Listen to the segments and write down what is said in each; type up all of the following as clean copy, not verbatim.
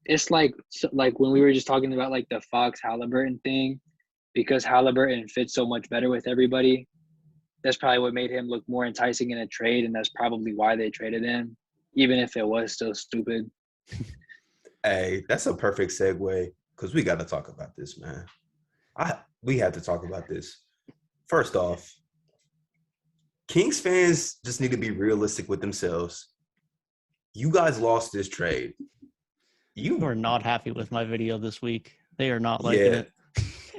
it's like when we were just talking about like the Fox Halliburton thing, because Halliburton fits so much better with everybody. That's probably what made him look more enticing in a trade, and that's probably why they traded him, even if it was still stupid. Hey, that's a perfect segue because we got to talk about this, man. We have to talk about this. First off, Kings fans just need to be realistic with themselves. You guys lost this trade. You are not happy with my video this week. They are not liking it.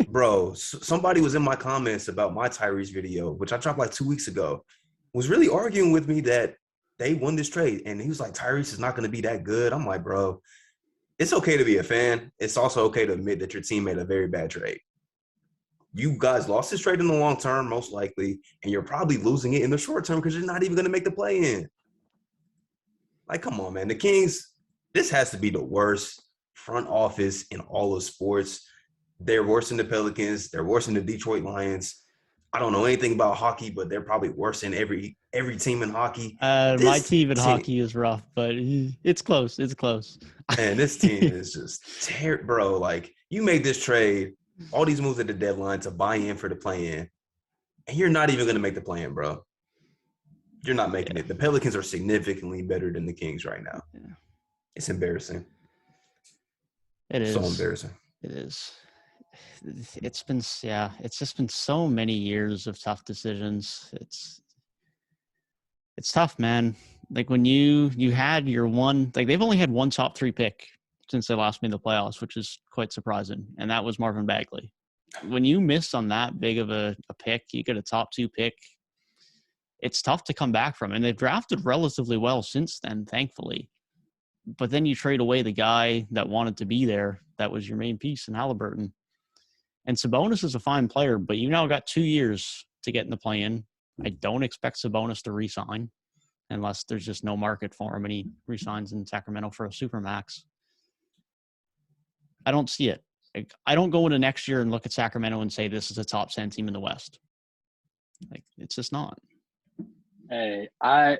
Bro, somebody was in my comments about my Tyrese video, which I dropped like 2 weeks ago, was really arguing with me that they won this trade. And he was like, Tyrese is not going to be that good. I'm like, bro, it's okay to be a fan. It's also okay to admit that your team made a very bad trade. You guys lost this trade in the long term, most likely, and you're probably losing it in the short term because you're not even going to make the play-in. Like, come on, man. The Kings, this has to be the worst front office in all of sports. They're worse than the Pelicans. They're worse than the Detroit Lions. I don't know anything about hockey, but they're probably worse than every team in hockey. My team in hockey is rough, but it's close. It's close. And this team is just terrible, bro. Like, you made this trade, all these moves at the deadline to buy in for the play-in, and you're not even going to make the play-in, bro. You're not making it. The Pelicans are significantly better than the Kings right now. Yeah. It's embarrassing. It is. So embarrassing. It is. It's just been so many years of tough decisions. It's tough, man. Like when you had your one, like they've only had one top 3 pick since they last made the playoffs, which is quite surprising. And that was Marvin Bagley. When you miss on that big of a pick, you get a top 2 pick. It's tough to come back from. And they've drafted relatively well since then, thankfully. But then you trade away the guy that wanted to be there. That was your main piece in Halliburton. And Sabonis is a fine player, but you now got 2 years to get in the play-in. I don't expect Sabonis to re-sign unless there's just no market for him and he re-signs in Sacramento for a supermax. I don't see it. Like, I don't go into next year and look at Sacramento and say this is a top 10 team in the West. Like, it's just not. Hey, I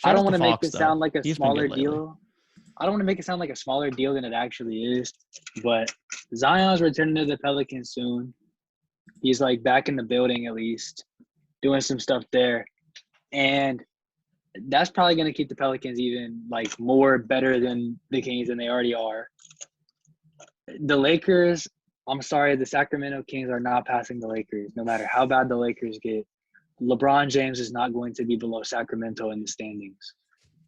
don't want to make it sound like a smaller deal. I don't want to make it sound like a smaller deal than it actually is, but Zion's returning to the Pelicans soon. He's like back in the building at least, doing some stuff there. And that's probably going to keep the Pelicans even like more better than the Kings than they already are. The Lakers, I'm sorry, the Sacramento Kings are not passing the Lakers. No matter how bad the Lakers get, LeBron James is not going to be below Sacramento in the standings.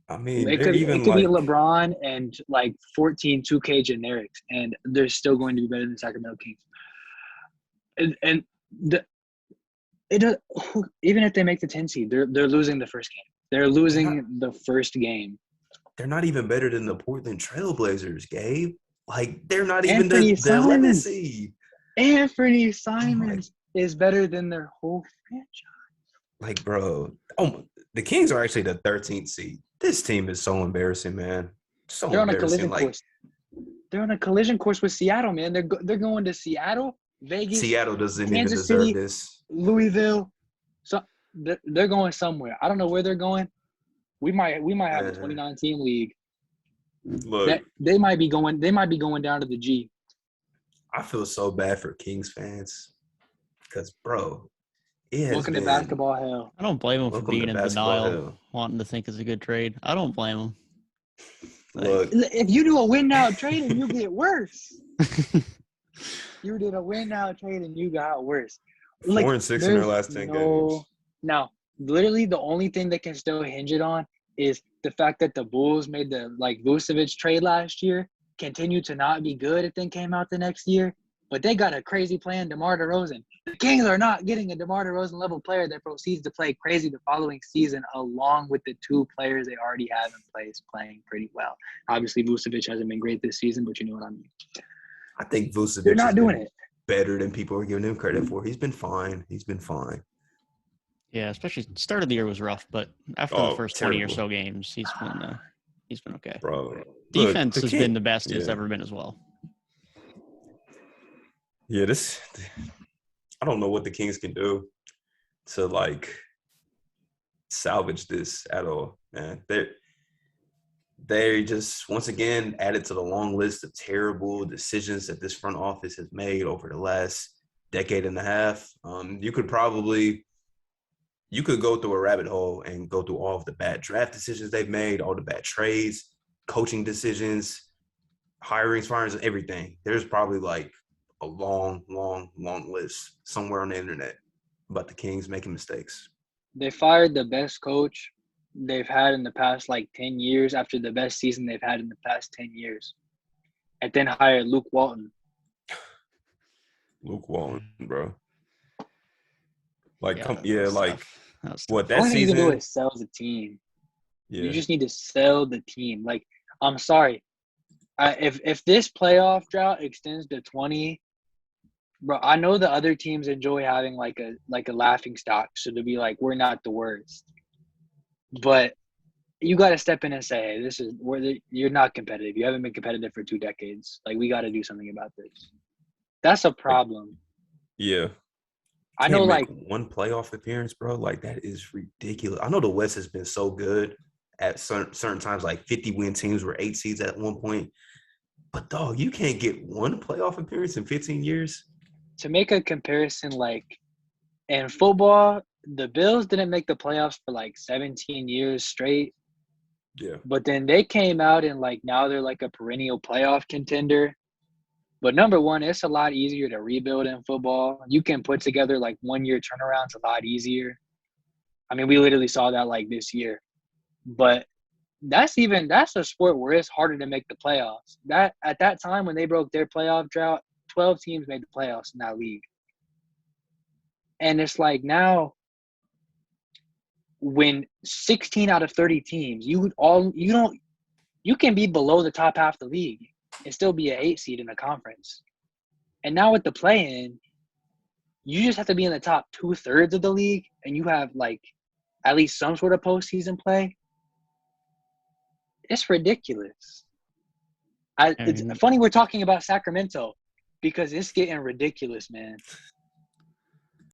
I mean, it could be LeBron and like 14 2K generics, and they're still going to be better than the Sacramento Kings. Even if they make the 10 seed, they're losing the first game. They're losing the first game. They're not even better than the Portland Trailblazers, Gabe. Like, they're not even the 11th seed. Anthony Simons is better than their whole franchise. Like, bro, the Kings are actually the 13th seed. This team is so embarrassing, man. They're on a collision course. They're on a collision course with Seattle, man. They're going to Seattle, Vegas. Seattle doesn't Kansas even deserve City, this. Louisville. So they're going somewhere. I don't know where they're going. We might have a 2019 league. Look, they might be going down to the G. I feel so bad for Kings fans because, bro, welcome to basketball hell. I don't blame them for being in denial, wanting to think it's a good trade. I don't blame them. Look, if you do a win now trade and you get worse, you did a win now trade and you got worse. 4-6 in their last 10 games. Now, literally, the only thing that can still hinge it on is the fact that the Bulls made the Vucevic trade last year, continue to not be good if they came out the next year. But they got a crazy plan, DeMar DeRozan. The Kings are not getting a DeMar DeRozan level player that proceeds to play crazy the following season, along with the 2 players they already have in place playing pretty well. Obviously, Vucevic hasn't been great this season, but you know what I mean. I think Vucevic They're not doing it better than people are giving him credit for. He's been fine. Yeah, especially start of the year was rough, but after the first 20 or so games, he's been okay. Bro, defense has been the best it's ever been as well. Yeah, I don't know what the Kings can do to salvage this at all, man. They just, once again, added to the long list of terrible decisions that this front office has made over the last decade and a half. You could go through a rabbit hole and go through all of the bad draft decisions they've made, all the bad trades, coaching decisions, hirings, firings, everything. There's probably like a long list somewhere on the internet about the Kings making mistakes. They fired the best coach they've had in the past 10 years after the best season they've had in the past 10 years. And then hired Luke Walton. Luke Walton, bro. What that the only thing you can do is sell the team. Yeah. You just need to sell the team. I'm sorry. If this playoff drought extends to 20, bro, I know the other teams enjoy having a laughing stock, so to be we're not the worst. But you got to step in and say, hey, you're not competitive. You haven't been competitive for 2 decades. We got to do something about this. That's a problem. Yeah. I know, one playoff appearance, bro. That is ridiculous. I know the West has been so good at certain times. 50-win teams were 8 seeds at one point. But dog, you can't get one playoff appearance in 15 years. To make a comparison, in football, the Bills didn't make the playoffs for 17 years straight. Yeah. But then they came out and now they're a perennial playoff contender. But number one, it's a lot easier to rebuild in football. You can put together 1-year turnarounds a lot easier. I mean, we literally saw that this year. But that's a sport where it's harder to make the playoffs. That at that time when they broke their playoff drought, 12 teams made the playoffs in that league. And it's now when 16 out of 30 teams, you can be below the top half of the league and still be an 8 seed in a conference. And now with the play-in, you just have to be in the top 2/3 of the league, and you have at least some sort of postseason play. It's ridiculous. It's funny we're talking about Sacramento because it's getting ridiculous, man.